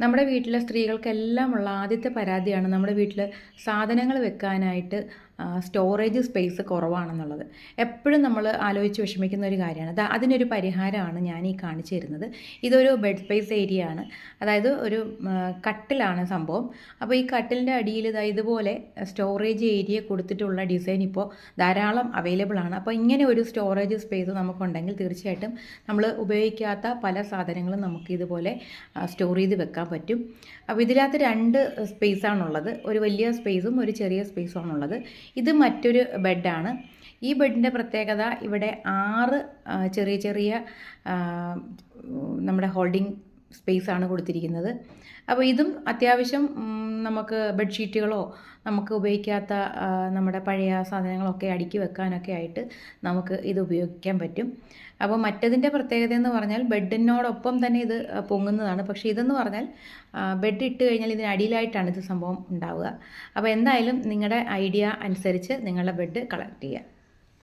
നമ്മുടെ വീട്ടിലെ സ്ത്രീകൾക്കെല്ലാം ഉള്ള ആദ്യത്തെ പരാതിയാണ് നമ്മുടെ വീട്ടിൽ സാധനങ്ങൾ വെക്കാനായിട്ട് സ്റ്റോറേജ് സ്പേസ് കുറവാണെന്നുള്ളത്. എപ്പോഴും നമ്മൾ ആലോചിച്ച് വിഷമിക്കുന്ന ഒരു കാര്യമാണ്. അതിനൊരു പരിഹാരമാണ് ഞാൻ ഈ കാണിച്ചു തരുന്നത്. ഇതൊരു ബെഡ് സ്പേസ് ഏരിയ ആണ്. അതായത് ഒരു കട്ടിലാണ് സംഭവം. അപ്പോൾ ഈ കട്ടിലിൻ്റെ അടിയിൽ ഇതുപോലെ സ്റ്റോറേജ് ഏരിയ കൊടുത്തിട്ടുള്ള ഡിസൈൻ ഇപ്പോൾ ധാരാളം അവൈലബിൾ ആണ്. അപ്പോൾ ഇങ്ങനെ ഒരു സ്റ്റോറേജ് സ്പേസ് നമുക്കുണ്ടെങ്കിൽ തീർച്ചയായിട്ടും നമ്മൾ ഉപയോഗിക്കാത്ത പല സാധനങ്ങളും നമുക്ക് ഇതുപോലെ സ്റ്റോർ ചെയ്ത് വെക്കാൻ പറ്റും. അപ്പോൾ ഇതിനകത്ത് രണ്ട് സ്പേസാണുള്ളത്. ഒരു വലിയ സ്പേസും ഒരു ചെറിയ സ്പേസുമാണുള്ളത്. ഇത് മറ്റൊരു ബെഡാണ്. ഈ ബെഡിൻ്റെ പ്രത്യേകത, ഇവിടെ 6 ചെറിയ ചെറിയ നമ്മുടെ ഹോൾഡിംഗ് സ്പേസാണ് കൊടുത്തിരിക്കുന്നത്. അപ്പോൾ ഇതും അത്യാവശ്യം നമുക്ക് ബെഡ്ഷീറ്റുകളോ നമുക്ക് ഉപയോഗിക്കാത്ത നമ്മുടെ പഴയ സാധനങ്ങളൊക്കെ അടുക്കി വെക്കാനൊക്കെ ആയിട്ട് നമുക്ക് ഇത് ഉപയോഗിക്കാൻ പറ്റും. അപ്പോൾ മറ്റതിൻ്റെ പ്രത്യേകത എന്ന് പറഞ്ഞാൽ ബെഡിനോടൊപ്പം തന്നെ ഇത് പൊങ്ങുന്നതാണ്. പക്ഷേ ഇതെന്ന് പറഞ്ഞാൽ ബെഡ് ഇട്ട് കഴിഞ്ഞാൽ ഇതിനടിയിലായിട്ടാണ് ഇത് സംഭവം ഉണ്ടാവുക. അപ്പോൾ എന്തായാലും നിങ്ങളുടെ ഐഡിയ അനുസരിച്ച് നിങ്ങളുടെ ബെഡ് കളക്ട് ചെയ്യുക.